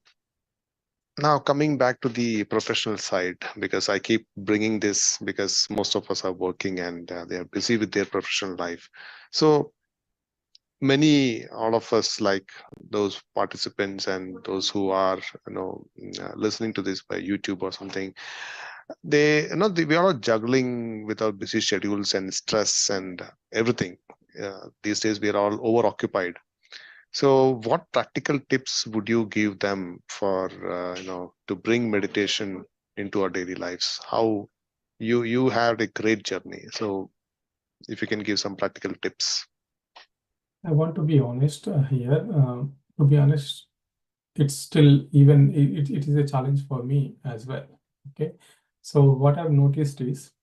Now, coming back to the professional side, because I keep bringing this because most of us are working and they are busy with their professional life. So many, all of us, like those participants and those who are, listening to this by YouTube or something, we are all juggling with our busy schedules and stress and everything. These days, we are all over occupied. So, what practical tips would you give them for to bring meditation into our daily lives? How you had a great journey. So, if you can give some practical tips. I want to be honest here. To be honest, it's still even it is a challenge for me as well. Okay, so what I've noticed is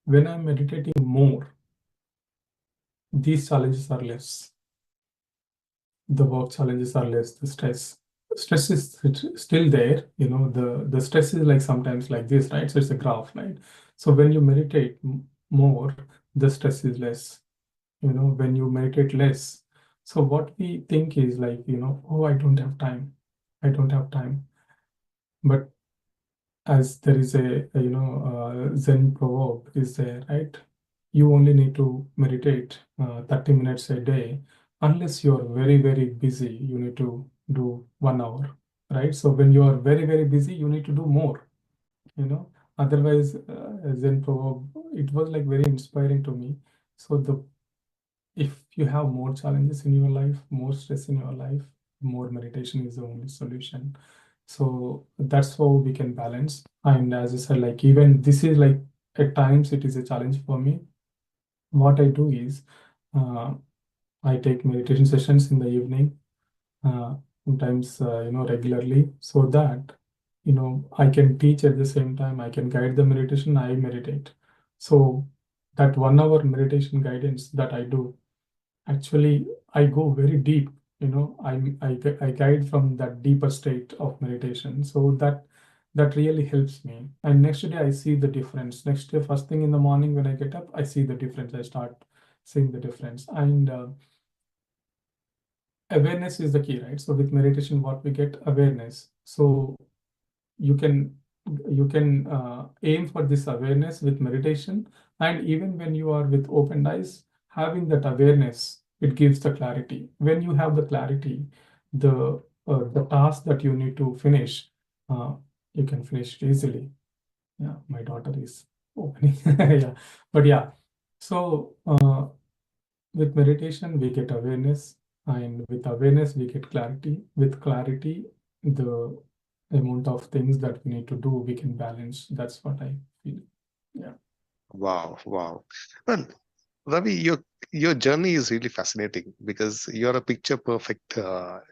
when I'm meditating more, these challenges are less. The work challenges are less. The stress is still there. The stress is like sometimes like this, right? So it's a graph, right? So when you meditate more, the stress is less. When you meditate less, so what we think is like, oh, I don't have time. I don't have time. But as there is a Zen proverb is there, right? You only need to meditate 30 minutes a day. Unless you're very, very busy, you need to do 1 hour, right? So when you are very, very busy, you need to do more, you know. Otherwise, Zen proverb, it was like very inspiring to me. So if you have more challenges in your life, more stress in your life, more meditation is the only solution. So that's how we can balance. And as I said, like even this is like at times it is a challenge for me. What I do is uh, I take meditation sessions in the evening, sometimes regularly, so that I can teach at the same time. I can guide the meditation. I meditate. So that 1 hour meditation guidance that I do, actually, I go very deep. I guide from that deeper state of meditation. So that really helps me. And next day I see the difference. Next day, first thing in the morning when I get up, I see the difference. I start seeing the difference. And awareness is the key, right? So with meditation, what we get awareness. So you can aim for this awareness with meditation, and even when you are with open eyes, having that awareness, it gives the clarity. When you have the clarity, the task that you need to finish, uh, you can finish it easily. Yeah, my daughter is opening. Yeah, but yeah, so with meditation we get awareness, and with awareness we get clarity. With clarity, the amount of things that we need to do, we can balance. That's what I feel. Yeah. Wow, wow. Well, Ravi, your journey is really fascinating because you're a picture perfect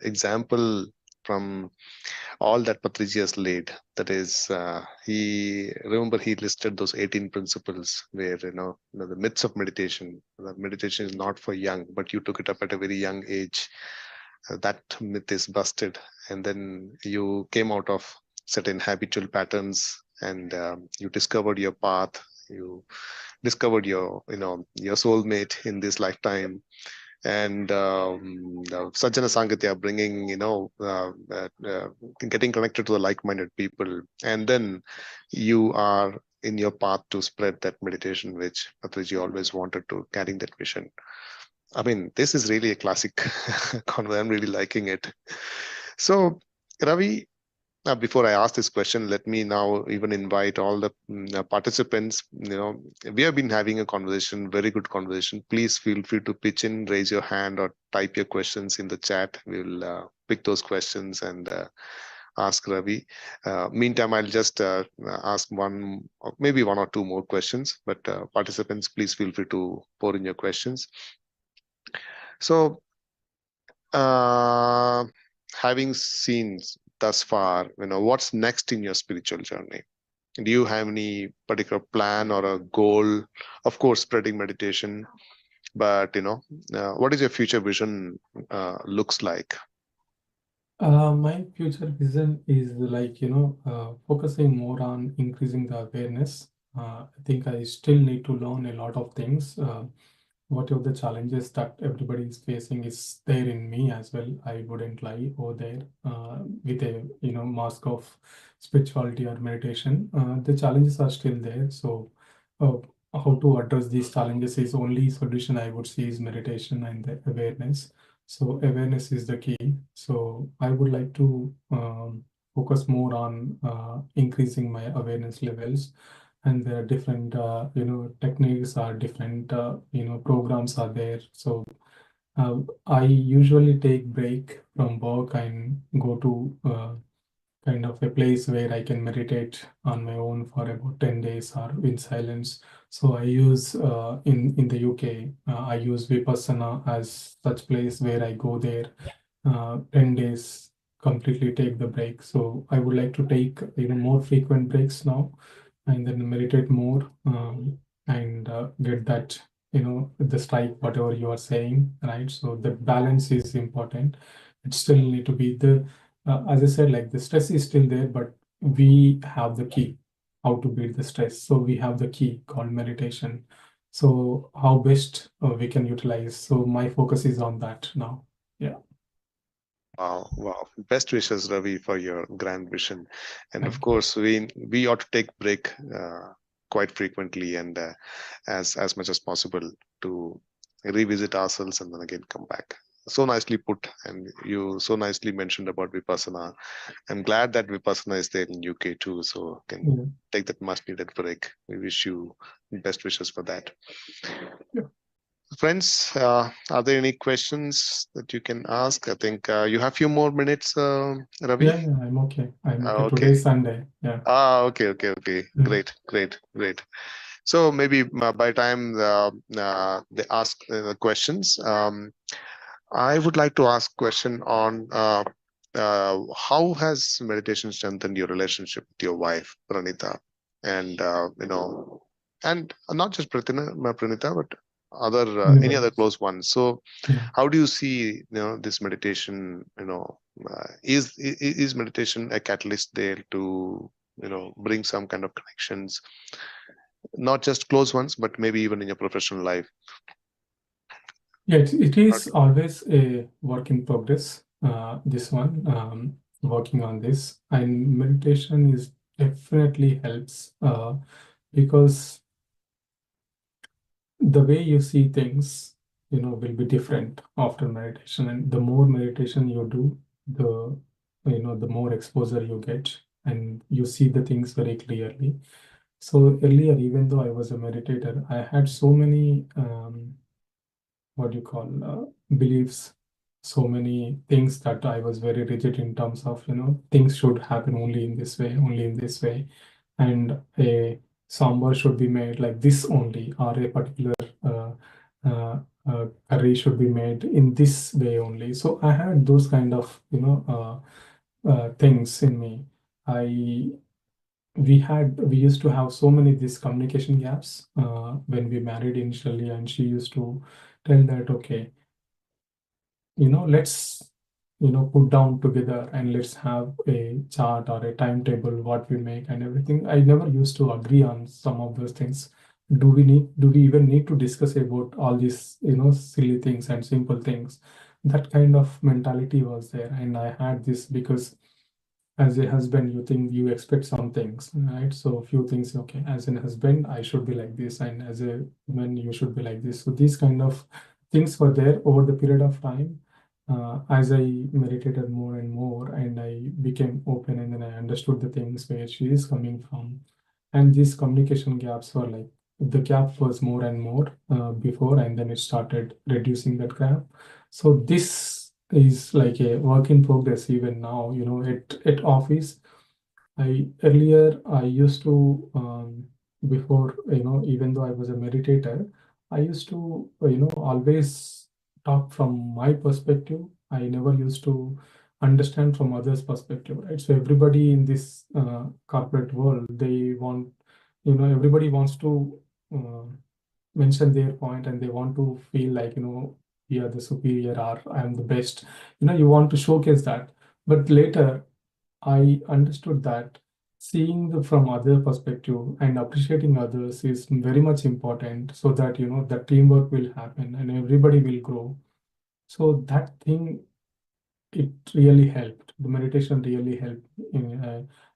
example from all that Patriji has laid. That is, he listed those 18 principles where, the myths of meditation. That meditation is not for young, but you took it up at a very young age. That myth is busted. And then you came out of certain habitual patterns and you discovered your path. You discovered your soulmate in this lifetime, and Sajjana Sangatya, bringing getting connected to the like-minded people, and then you are in your path to spread that meditation which Patriji always wanted to, carrying that vision. I mean, this is really a classic convo. I'm really liking it. So, Ravi, before I ask this question, let me now even invite all the participants. We have been having a conversation, very good conversation. Please feel free to pitch in, raise your hand, or type your questions in the chat. We'll pick those questions and ask Ravi. Meantime, I'll just ask one, or maybe one or two more questions. But participants, please feel free to pour in your questions. So, uh, having seen thus far, what's next in your spiritual journey? Do you have any particular plan or a goal? Of course, spreading meditation, but what is your future vision looks like? My future vision is like, focusing more on increasing the awareness. I think I still need to learn a lot of things. whatever the challenges that everybody is facing is there in me as well. I wouldn't lie over there with a mask of spirituality or meditation. The challenges are still there. So how to address these challenges is only solution I would see is meditation and the awareness. So awareness is the key. So I would like to focus more on increasing my awareness levels, and there are different techniques are different programs are there. So I usually take break from work and go to kind of a place where I can meditate on my own for about 10 days or in silence. So I use in the UK I use Vipassana as such place where I go there 10 days, completely take the break. So I would like to take more frequent breaks now, and then meditate more and get that the strike whatever you are saying, right? So the balance is important. It still need to be the as I said, like the stress is still there, but we have the key how to beat the stress. So we have the key called meditation. So how best we can utilize. So my focus is on that now. Yeah. Wow, wow. Best wishes, Ravi, for your grand vision. And Thank of you. course, we ought to take break quite frequently and as much as possible to revisit ourselves and then again come back. So nicely put, and you so nicely mentioned about Vipassana. I'm glad that Vipassana is there in UK too, so can Yeah. take that much needed break. We wish you best wishes for that. Yeah. Friends, are there any questions that you can ask? I think you have a few more minutes, Ravi. Yeah, I'm okay. I'm okay. Okay. Today's Sunday. Yeah. Okay. Mm. Great. So maybe by time they ask the questions, I would like to ask question on how has meditation strengthened your relationship with your wife, Pranita, and and not just Pranita, but other any Anybody other else? close ones. So Yeah. how do you see this meditation? Is meditation a catalyst there to bring some kind of connections, not just close ones, but maybe even in your professional life? Yeah, it How is do- always a work in progress. This one, working on this, and meditation is definitely helps because the way you see things, will be different after meditation. And the more meditation you do, the more exposure you get, and you see the things very clearly. So earlier, even though I was a meditator, I had so many what do you call beliefs, so many things that I was very rigid in terms of things should happen only in this way, only in this way, and a sambar should be made like this only, or a particular uh, uh, curry should be made in this way only. So I had those kind of things in me. I we used to have so many these communication gaps when we married initially, and she used to tell that, okay, let's put down together and let's have a chart or a timetable what we make and everything. I never used to agree on some of those things. Do we even need to discuss about all these silly things and simple things? That kind of mentality was there, and I had this because as a husband you think you expect some things, right? So a few things, okay, as a husband I should be like this, and as a woman you should be like this. So these kind of things were there over the period of time. As I meditated more and more and I became open, and then I understood the things where she is coming from, and these communication gaps were like the gap was more and more before, and then it started reducing that gap. So this is like a work in progress even now. At office, I used to before, even though I was a meditator, I used to always talk from my perspective. I never used to understand from others' perspective, right? So everybody in this corporate world, they want, everybody wants to uh, mention their point, and they want to feel like, we are the superior, or I am the best. You want to showcase that. But later I understood that seeing from other perspective and appreciating others is very much important, so that the teamwork will happen and everybody will grow. So that thing, it really helped. The meditation really helped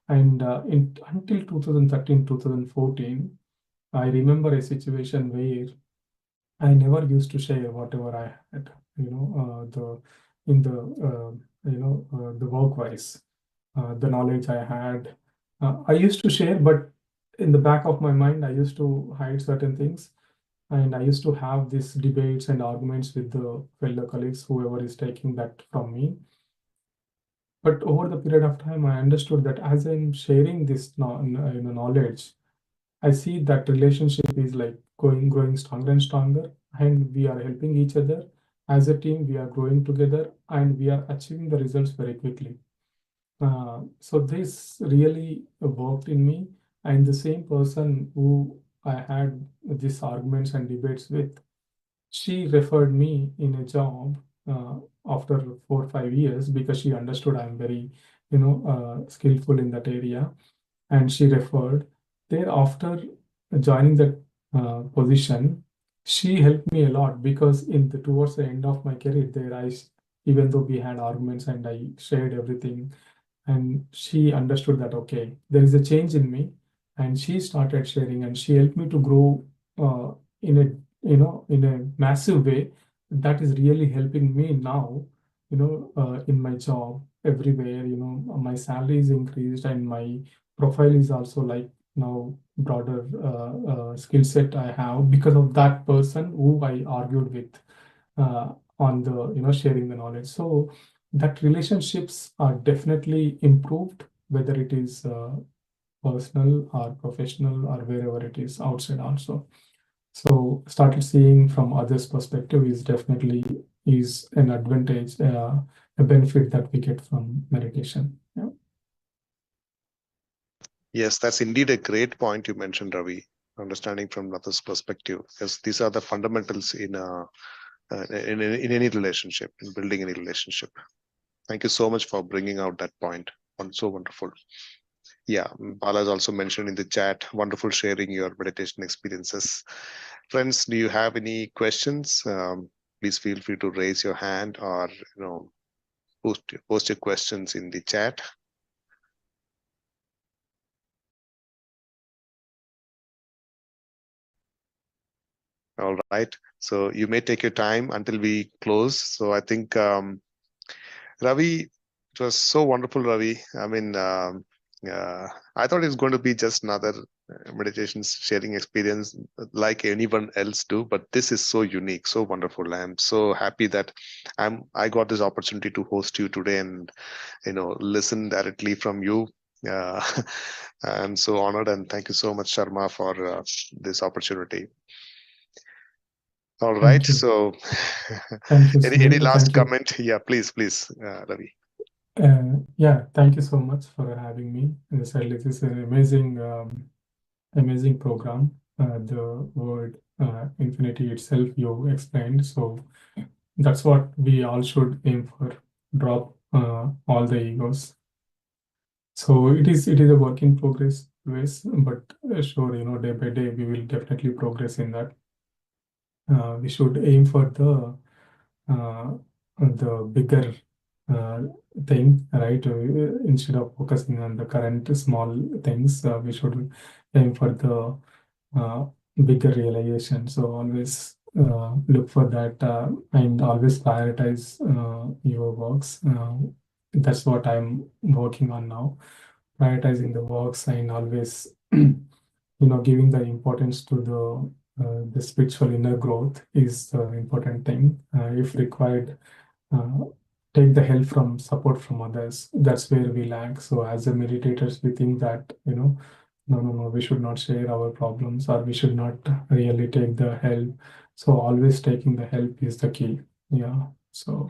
until 2013, 2014. I remember a situation where I never used to share whatever I had, the work wise, the knowledge I had. I used to share, but in the back of my mind, I used to hide certain things. And I used to have these debates and arguments with the fellow colleagues, whoever is taking that from me. But over the period of time, I understood that as I'm sharing this knowledge, I see that relationship is like growing stronger and stronger, and we are helping each other. As a team, we are growing together, and we are achieving the results very quickly. So this really worked in me, and the same person who I had these arguments and debates with, she referred me in a job after 4 or 5 years, because she understood I'm very, skillful in that area, and she referred. Thereafter joining that position, she helped me a lot, because towards the end of my career there, even though we had arguments and I shared everything, and she understood that okay, there is a change in me, and she started sharing, and she helped me to grow in a massive way. That is really helping me now, in my job everywhere. My salary is increased, and my profile is also like now broader skill set I have, because of that person who I argued with on the sharing the knowledge. So that relationships are definitely improved, whether it is personal or professional or wherever it is outside also. So started seeing from others perspective is definitely is an advantage, a benefit that we get from meditation. Yeah. Yes, that's indeed a great point you mentioned, Ravi. Understanding from others' perspective, because these are the fundamentals in any relationship, in building any relationship. Thank you so much for bringing out that point. So wonderful. Yeah, Bala has also mentioned in the chat, wonderful sharing your meditation experiences. Friends, do you have any questions? Please feel free to raise your hand, or post your questions in the chat. All right. So you may take your time until we close. So I think, Ravi, it was so wonderful, Ravi. I mean, I thought it was going to be just another meditation sharing experience like anyone else do, but this is so unique, so wonderful. I'm so happy that I got this opportunity to host you today and listen directly from you. I'm so honored, and thank you so much, Sharma, for this opportunity. All right. So, thank you, any Sunil. last comment? Yeah, please, Ravi. Yeah, thank you so much for having me. This is an amazing program. The word infinity itself you explained. So that's what we all should aim for. Drop all the egos. So it is a work in progress, but sure, day by day we will definitely progress in that. We should aim for the bigger thing, right? Instead of focusing on the current small things, we should aim for the bigger realization. So always look for that and always prioritize your works. That's what I'm working on now, prioritizing the works, and always giving the importance to the spiritual inner growth is the important thing. If required, uh, take the help from support from others. That's where we lack. So as a meditators, we think that no, we should not share our problems, or we should not really take the help. So always taking the help is the key. Yeah. So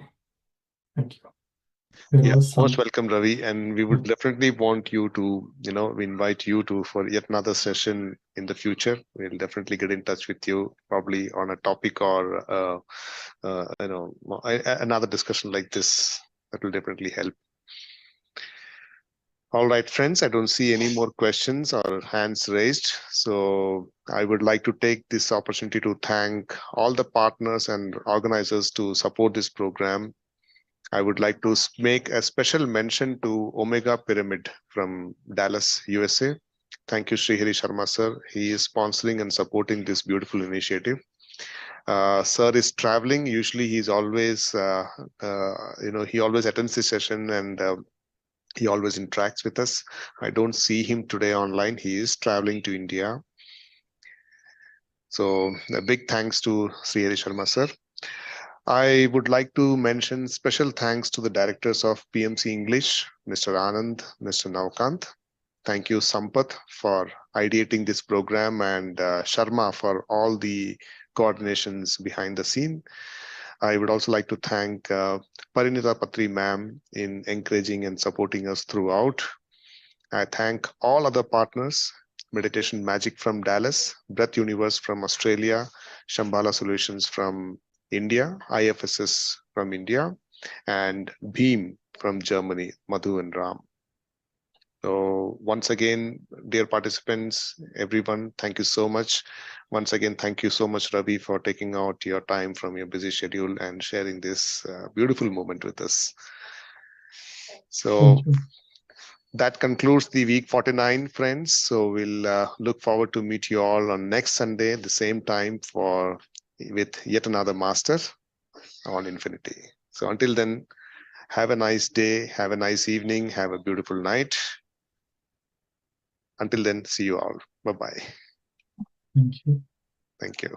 thank you. Yeah, most welcome, Ravi. And we would definitely want you to, we invite you to for yet another session in the future. We'll definitely get in touch with you, probably on a topic or, another discussion like this. That will definitely help. All right, friends, I don't see any more questions or hands raised. So I would like to take this opportunity to thank all the partners and organizers to support this program. I would like to make a special mention to Omega Pyramid from Dallas, USA. Thank you, Srihari Sharma, sir. He is sponsoring and supporting this beautiful initiative. Sir is traveling. Usually he's always, he always attends the session and he always interacts with us. I don't see him today online. He is traveling to India. So a big thanks to Srihari Sharma, sir. I would like to mention special thanks to the directors of PMC English, Mr. Anand, Mr. Navkant. Thank you, Sampath, for ideating this program, and Sharma for all the coordinations behind the scene. I would also like to thank Parinita Patri ma'am in encouraging and supporting us throughout. I thank all other partners, Meditation Magic from Dallas, Breath Universe from Australia, Shambhala Solutions from India, IFSS from India, and Beam from Germany, Madhu and Ram. So once again, dear participants, everyone, thank you so much. Once again, thank you so much, Ravi, for taking out your time from your busy schedule and sharing this beautiful moment with us. So that concludes the week 49, friends. So we'll look forward to meet you all on next Sunday at the same time with yet another master on infinity. So until then, have a nice day, have a nice evening, have a beautiful night. Until then, see you all. Bye-bye. Thank you. Thank you.